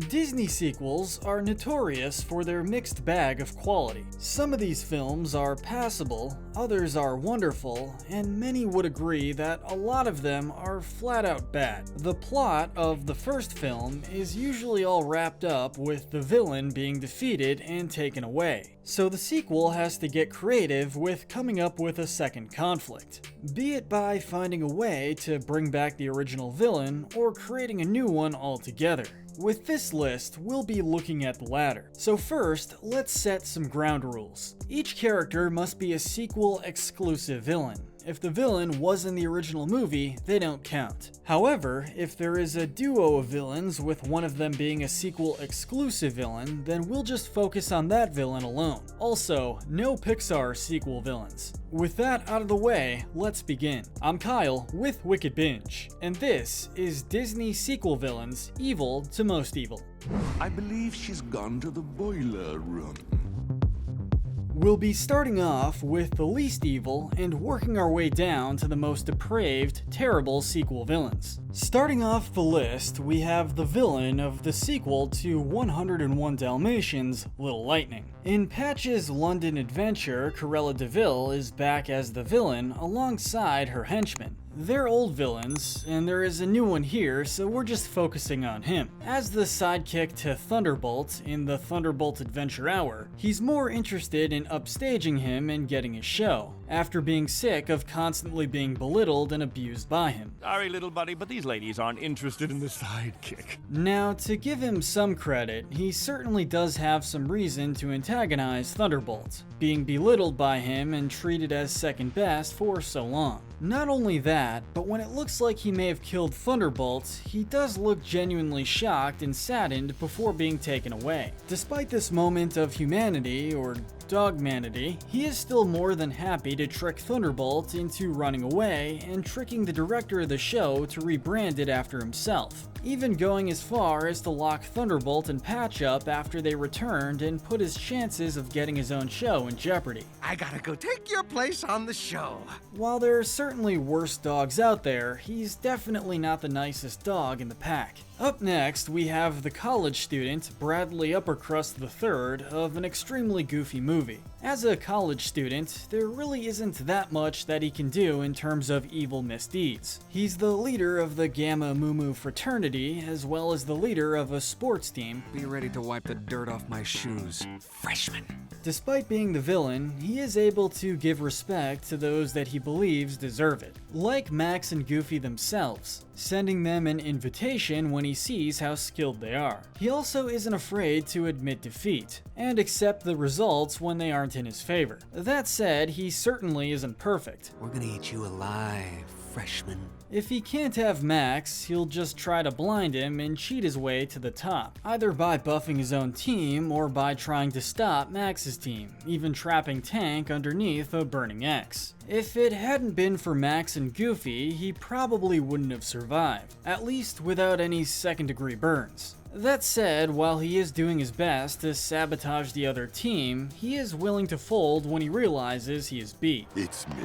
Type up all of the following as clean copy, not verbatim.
Disney sequels are notorious for their mixed bag of quality. Some of these films are passable, others are wonderful, and many would agree that a lot of them are flat out bad. The plot of the first film is usually all wrapped up with the villain being defeated and taken away. So the sequel has to get creative with coming up with a second conflict, be it by finding a way to bring back the original villain or creating a new one altogether. With this list, we'll be looking at the latter. So first, let's set some ground rules. Each character must be a sequel-exclusive villain. If the villain was in the original movie, they don't count. However, if there is a duo of villains with one of them being a sequel-exclusive villain, then we'll just focus on that villain alone. Also, no Pixar sequel villains. With that out of the way, let's begin. I'm Kyle with Wicked Binge, and this is Disney sequel villains evil to most evil. I believe she's gone to the boiler room. We'll be starting off with the least evil and working our way down to the most depraved, terrible sequel villains. Starting off the list, we have the villain of the sequel to 101 Dalmatians, Little Lightning. In Patch's London adventure, Cruella de Vil is back as the villain alongside her henchmen. They're old villains, and there is a new one here, so we're just focusing on him. As the sidekick to Thunderbolt in the Thunderbolt Adventure Hour, he's more interested in upstaging him and getting a show, after being sick of constantly being belittled and abused by him. Sorry, little buddy, but these ladies aren't interested in the sidekick. Now, to give him some credit, he certainly does have some reason to antagonize Thunderbolt, being belittled by him and treated as second best for so long. Not only that, but when it looks like he may have killed Thunderbolt, he does look genuinely shocked and saddened before being taken away. Despite this moment of humanity, or dogmanity, he is still more than happy to trick Thunderbolt into running away and tricking the director of the show to rebrand it after himself, even going as far as to lock Thunderbolt and Patch up after they returned and put his chances of getting his own show in jeopardy. I gotta go take your place on the show. While there are certainly worse dogs out there, he's definitely not the nicest dog in the pack. Up next, we have the college student, Bradley Uppercrust III, of an extremely goofy movie. As a college student, there really isn't that much that he can do in terms of evil misdeeds. He's the leader of the Gamma Mu Mu fraternity, as well as the leader of a sports team. Be ready to wipe the dirt off my shoes, freshman. Despite being the villain, he is able to give respect to those that he believes deserve it, like Max and Goofy themselves, sending them an invitation when he sees how skilled they are. He also isn't afraid to admit defeat, and accept the results when they aren't in his favor. That said, he certainly isn't perfect. We're gonna eat you alive, freshman. If he can't have Max, he'll just try to blind him and cheat his way to the top, either by buffing his own team or by trying to stop Max's team, even trapping Tank underneath a burning X. If it hadn't been for Max and Goofy, he probably wouldn't have survived, at least without any second-degree burns. That said, while he is doing his best to sabotage the other team, he is willing to fold when he realizes he is beat. It's me,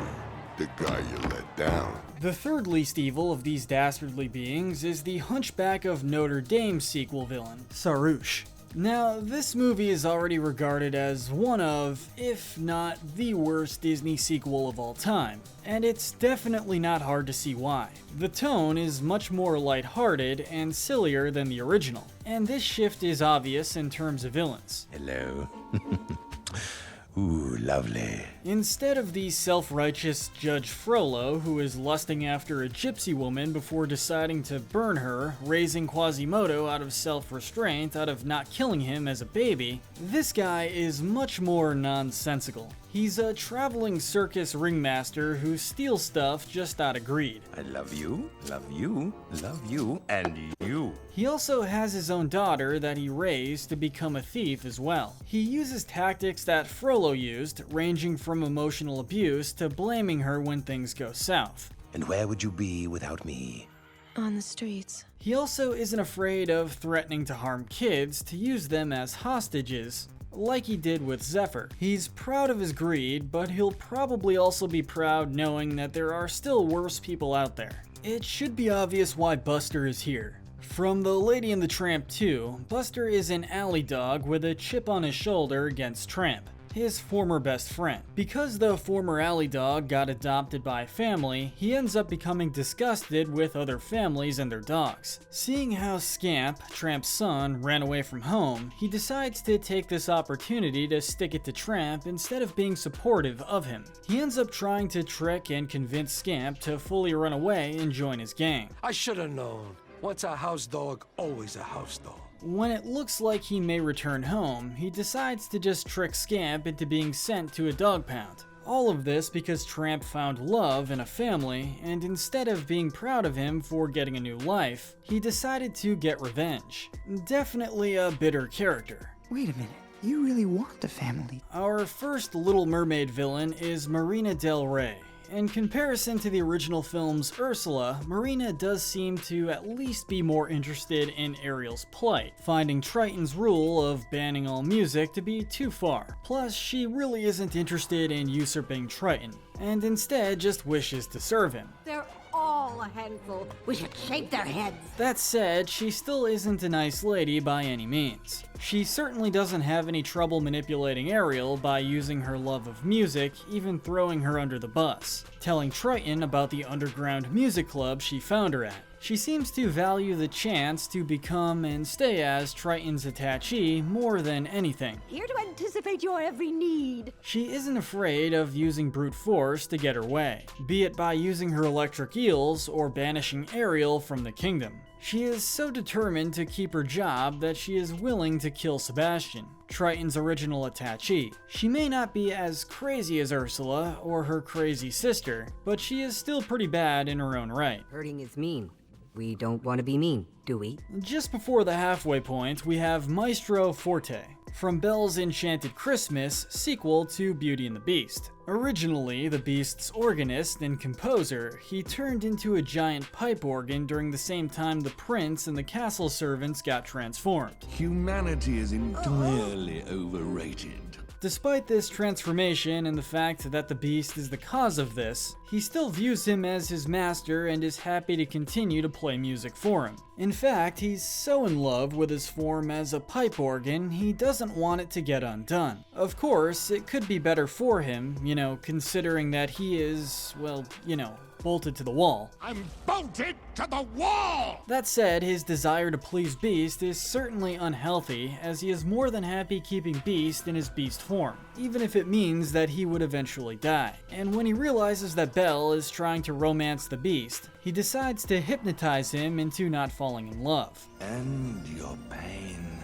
the guy you let down. The third least evil of these dastardly beings is the Hunchback of Notre Dame sequel villain, Saroosh. Now, this movie is already regarded as one of, if not the worst Disney sequel of all time, and it's definitely not hard to see why. The tone is much more lighthearted and sillier than the original, and this shift is obvious in terms of villains. Hello. Ooh, lovely. Instead of the self-righteous Judge Frollo, who is lusting after a gypsy woman before deciding to burn her, raising Quasimodo out of self-restraint out of not killing him as a baby, this guy is much more nonsensical. He's a traveling circus ringmaster who steals stuff just out of greed. I love you, and you. He also has his own daughter that he raised to become a thief as well. He uses tactics that Frollo used, ranging from emotional abuse to blaming her when things go south. And where would you be without me? On the streets. He also isn't afraid of threatening to harm kids to use them as hostages, like he did with Zephyr. He's proud of his greed, but he'll probably also be proud knowing that there are still worse people out there. It should be obvious why Buster is here. From The Lady and the Tramp 2, Buster is an alley dog with a chip on his shoulder against Tramp, his former best friend. Because the former alley dog got adopted by a family, he ends up becoming disgusted with other families and their dogs. Seeing how Scamp, Tramp's son, ran away from home, he decides to take this opportunity to stick it to Tramp instead of being supportive of him. He ends up trying to trick and convince Scamp to fully run away and join his gang. I should have known. Once a house dog, always a house dog. When it looks like he may return home, he decides to just trick Scamp into being sent to a dog pound. All of this because Tramp found love in a family, and instead of being proud of him for getting a new life, he decided to get revenge. Definitely a bitter character. Wait a minute, you really want a family? Our first Little Mermaid villain is Marina Del Rey. In comparison to the original film's Ursula, Marina does seem to at least be more interested in Ariel's plight, finding Triton's rule of banning all music to be too far. Plus, she really isn't interested in usurping Triton, and instead just wishes to serve him. They're all a handful. We should shave their heads. That said, she still isn't a nice lady by any means. She certainly doesn't have any trouble manipulating Ariel by using her love of music, even throwing her under the bus, telling Triton about the underground music club she found her at. She seems to value the chance to become and stay as Triton's attachee more than anything. Here to anticipate your every need. She isn't afraid of using brute force to get her way, be it by using her electric eels or banishing Ariel from the kingdom. She is so determined to keep her job that she is willing to kill Sebastian, Triton's original attachee. She may not be as crazy as Ursula or her crazy sister, but she is still pretty bad in her own right. Hurting is mean. We don't want to be mean, do we? Just before the halfway point, we have Maestro Forte, from Belle's Enchanted Christmas, sequel to Beauty and the Beast. Originally the Beast's organist and composer, he turned into a giant pipe organ during the same time the prince and the castle servants got transformed. Humanity is entirely overrated. Despite this transformation and the fact that the Beast is the cause of this, he still views him as his master and is happy to continue to play music for him. In fact, he's so in love with his form as a pipe organ, he doesn't want it to get undone. Of course, it could be better for him, considering that he is, bolted to the wall. I'm bolted to the wall! That said, his desire to please Beast is certainly unhealthy, as he is more than happy keeping Beast in his beast form, even if it means that he would eventually die. And when he realizes that Belle is trying to romance the Beast, he decides to hypnotize him into not falling in love. End your pain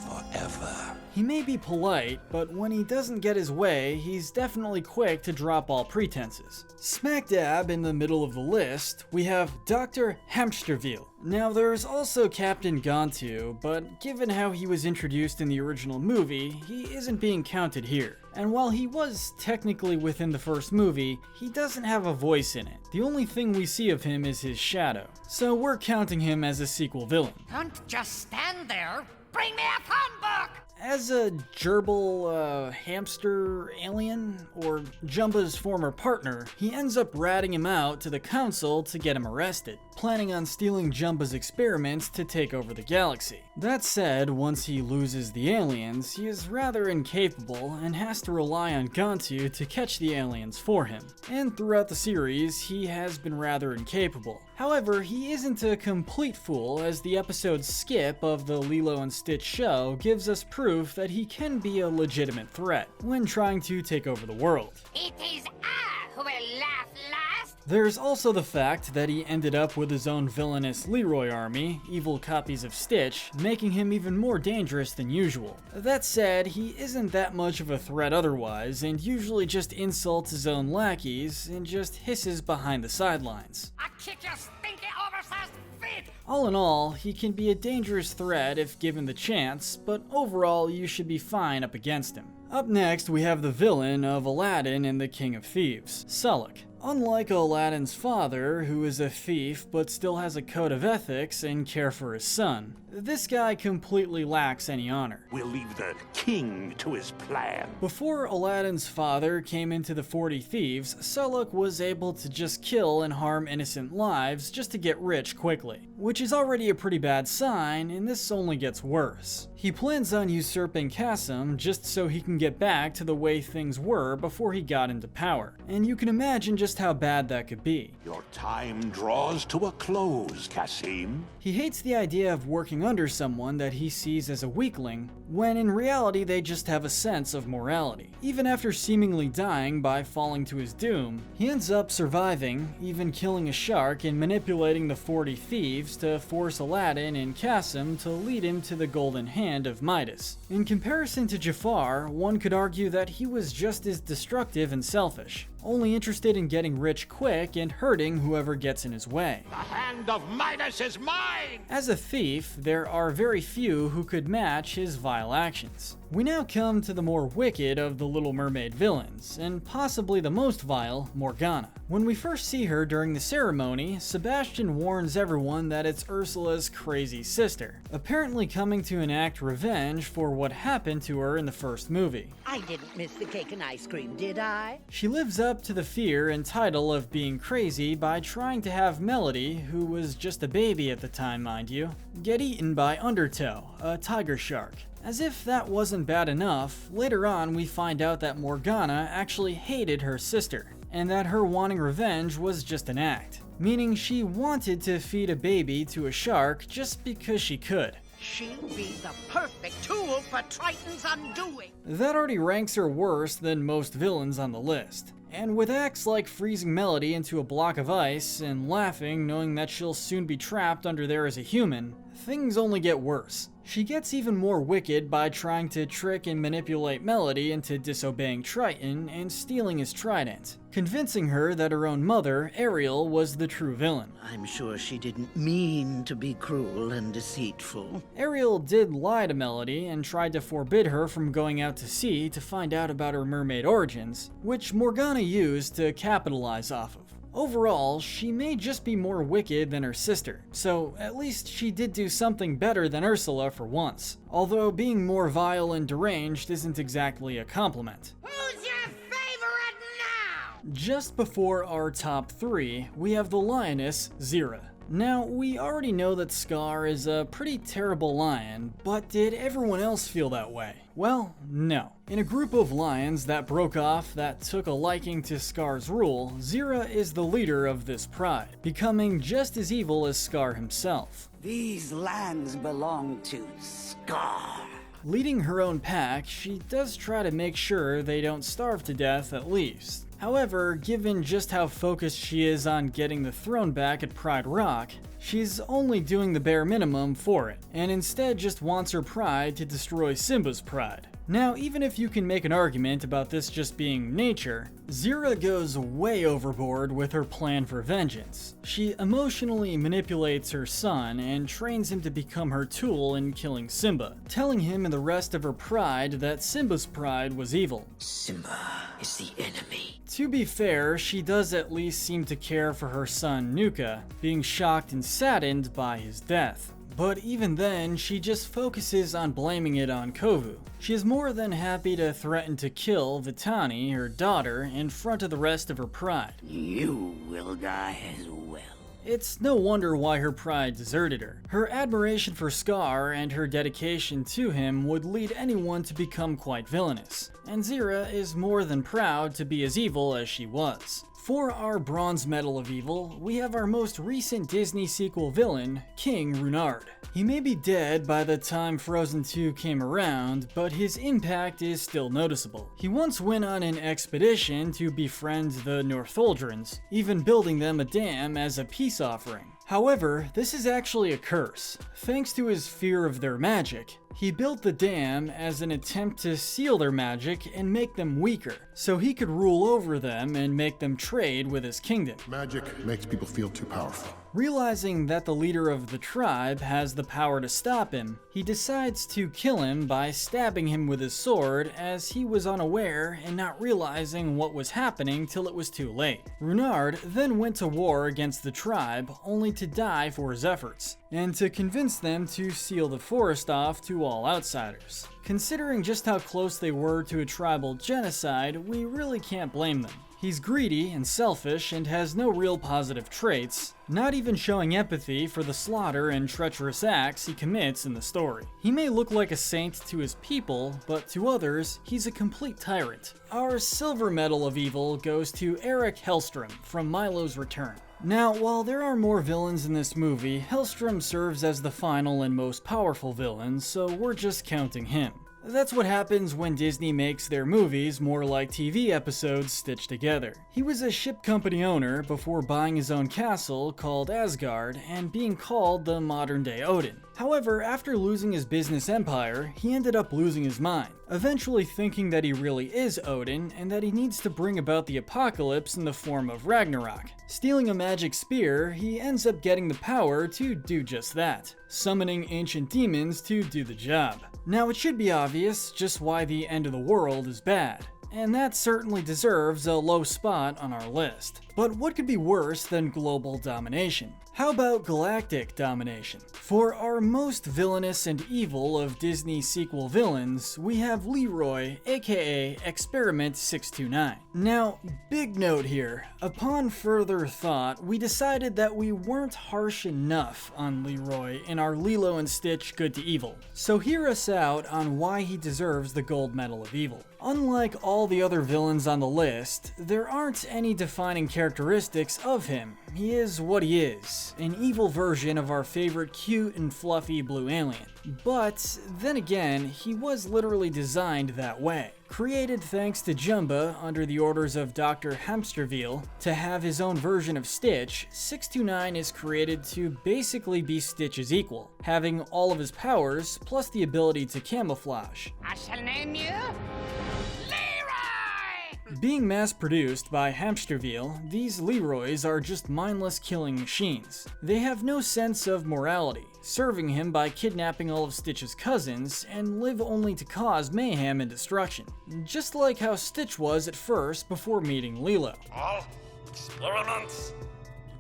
forever. He may be polite, but when he doesn't get his way, he's definitely quick to drop all pretenses. Smack dab in the middle of the list, we have Dr. Hamsterville. Now there's also Captain Gantu, but given how he was introduced in the original movie, he isn't being counted here. And while he was technically within the first movie, he doesn't have a voice in it. The only thing we see of him is his shadow, so we're counting him as a sequel villain. Don't just stand there. Bring me a phone book! As a gerbil hamster alien, or Jumba's former partner, he ends up ratting him out to the council to get him arrested, planning on stealing Jumba's experiments to take over the galaxy. That said, once he loses the aliens, he is rather incapable and has to rely on Gantu to catch the aliens for him. And throughout the series, he has been rather incapable. However, he isn't a complete fool, as the episode Skip of the Lilo and Stitch show gives us proof that he can be a legitimate threat when trying to take over the world. It is I who will laugh last. There's also the fact that he ended up with his own villainous Leroy army, evil copies of Stitch, making him even more dangerous than usual. That said, he isn't that much of a threat otherwise, and usually just insults his own lackeys and just hisses behind the sidelines. I kick your stinky oversized feet. All in all, he can be a dangerous threat if given the chance, but overall you should be fine up against him. Up next, we have the villain of Aladdin and the King of Thieves, Sellock. Unlike Aladdin's father, who is a thief but still has a code of ethics and care for his son, this guy completely lacks any honor. We'll leave the king to his plan. Before Aladdin's father came into the 40 Thieves, Sellock was able to just kill and harm innocent lives just to get rich quickly, which is already a pretty bad sign, and this only gets worse. He plans on usurping Qasim just so he can get back to the way things were before he got into power, and you can imagine just how bad that could be. Your time draws to a close, Qasim. He hates the idea of working under someone that he sees as a weakling, when in reality they just have a sense of morality. Even after seemingly dying by falling to his doom, he ends up surviving, even killing a shark and manipulating the 40 Thieves to force Aladdin and Qasim to lead him to the golden hand of Midas. In comparison to Jafar, one could argue that he was just as destructive and selfish, only interested in getting rich quick and hurting whoever gets in his way. The hand of Midas is mine! As a thief, there are very few who could match his vile actions. We now come to the more wicked of the Little Mermaid villains, and possibly the most vile, Morgana. When we first see her during the ceremony, Sebastian warns everyone that it's Ursula's crazy sister, apparently coming to enact revenge for what happened to her in the first movie. I didn't miss the cake and ice cream, did I? She lives up to the fear and title of being crazy by trying to have Melody, who was just a baby at the time mind you, get eaten by Undertow, a tiger shark. As if that wasn't bad enough, later on we find out that Morgana actually hated her sister, and that her wanting revenge was just an act, meaning she wanted to feed a baby to a shark just because she could. She'll be the perfect tool for Triton's undoing. That already ranks her worse than most villains on the list. And with acts like freezing Melody into a block of ice and laughing knowing that she'll soon be trapped under there as a human, things only get worse. She gets even more wicked by trying to trick and manipulate Melody into disobeying Triton and stealing his trident, convincing her that her own mother, Ariel, was the true villain. I'm sure she didn't mean to be cruel and deceitful. Ariel did lie to Melody and tried to forbid her from going out to sea to find out about her mermaid origins, which Morgana used to capitalize off of. Overall, she may just be more wicked than her sister, so at least she did do something better than Ursula for once. Although being more vile and deranged isn't exactly a compliment. Who's your favorite now? Just before our top 3, we have the lioness, Zira. Now, we already know that Scar is a pretty terrible lion, but did everyone else feel that way? Well, no. In a group of lions that broke off that took a liking to Scar's rule, Zira is the leader of this pride, becoming just as evil as Scar himself. These lands belong to Scar. Leading her own pack, she does try to make sure they don't starve to death at least. However, given just how focused she is on getting the throne back at Pride Rock, she's only doing the bare minimum for it, and instead just wants her pride to destroy Simba's pride. Now, even if you can make an argument about this just being nature, Zira goes way overboard with her plan for vengeance. She emotionally manipulates her son and trains him to become her tool in killing Simba, telling him and the rest of her pride that Simba's pride was evil. Simba is the enemy. To be fair, she does at least seem to care for her son Nuka, being shocked and saddened by his death. But even then, she just focuses on blaming it on Kovu. She is more than happy to threaten to kill Vitani, her daughter, in front of the rest of her pride. You will die as well. It's no wonder why her pride deserted her. Her admiration for Scar and her dedication to him would lead anyone to become quite villainous, and Zira is more than proud to be as evil as she was. For our bronze medal of evil, we have our most recent Disney sequel villain, King Renard. He may be dead by the time Frozen 2 came around, but his impact is still noticeable. He once went on an expedition to befriend the Northuldrans, even building them a dam as a peace offering. However, this is actually a curse. Thanks to his fear of their magic, he built the dam as an attempt to seal their magic and make them weaker, so he could rule over them and make them trade with his kingdom. Magic makes people feel too powerful. Realizing that the leader of the tribe has the power to stop him, he decides to kill him by stabbing him with his sword, as he was unaware and not realizing what was happening till it was too late. Renard then went to war against the tribe, only to die for his efforts, and to convince them to seal the forest off to all outsiders. Considering just how close they were to a tribal genocide, we really can't blame them. He's greedy and selfish and has no real positive traits, not even showing empathy for the slaughter and treacherous acts he commits in the story. He may look like a saint to his people, but to others, he's a complete tyrant. Our silver medal of evil goes to Eric Hellstrom from Milo's Return. Now, while there are more villains in this movie, Hellstrom serves as the final and most powerful villain, so we're just counting him. That's what happens when Disney makes their movies more like TV episodes stitched together. He was a ship company owner before buying his own castle called Asgard and being called the modern-day Odin. However, after losing his business empire, he ended up losing his mind, eventually thinking that he really is Odin and that he needs to bring about the apocalypse in the form of Ragnarok. Stealing a magic spear, he ends up getting the power to do just that, summoning ancient demons to do the job. Now, it should be obvious just why the end of the world is bad, and that certainly deserves a low spot on our list. But what could be worse than global domination? How about galactic domination? For our most villainous and evil of Disney sequel villains, we have Leroy, aka Experiment 629. Now, big note here. Upon further thought, we decided that we weren't harsh enough on Leroy in our Lilo and Stitch Good to Evil. So hear us out on why he deserves the gold medal of evil. Unlike all the other villains on the list, there aren't any defining characteristics of him. He is what he is, an evil version of our favorite cute and fluffy blue alien. But then again, he was literally designed that way. Created thanks to Jumba under the orders of Dr. Hamsterville to have his own version of Stitch, 629 is created to basically be Stitch's equal, having all of his powers plus the ability to camouflage. I shall name you Leroy! Being mass-produced by Hamsterville, these Leroys are just mindless killing machines. They have no sense of morality, serving him by kidnapping all of Stitch's cousins and live only to cause mayhem and destruction. Just like how Stitch was at first before meeting Lilo. All experiments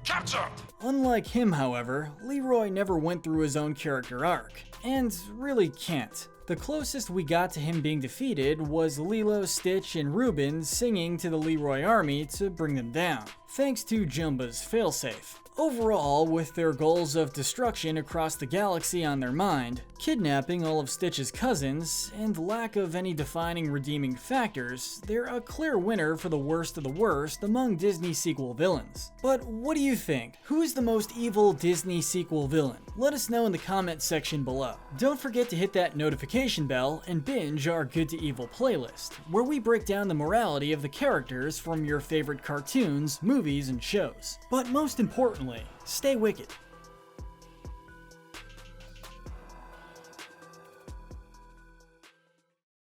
captured! Unlike him, however, Leroy never went through his own character arc, and really can't. The closest we got to him being defeated was Lilo, Stitch, and Reuben singing to the Leroy army to bring them down, thanks to Jumba's failsafe. Overall, with their goals of destruction across the galaxy on their mind, kidnapping all of Stitch's cousins, and lack of any defining redeeming factors, they're a clear winner for the worst of the worst among Disney sequel villains. But what do you think? Who's the most evil Disney sequel villain? Let us know in the comment section below. Don't forget to hit that notification bell and binge our Good to Evil playlist, where we break down the morality of the characters from your favorite cartoons, movies, and shows. But most importantly, stay wicked.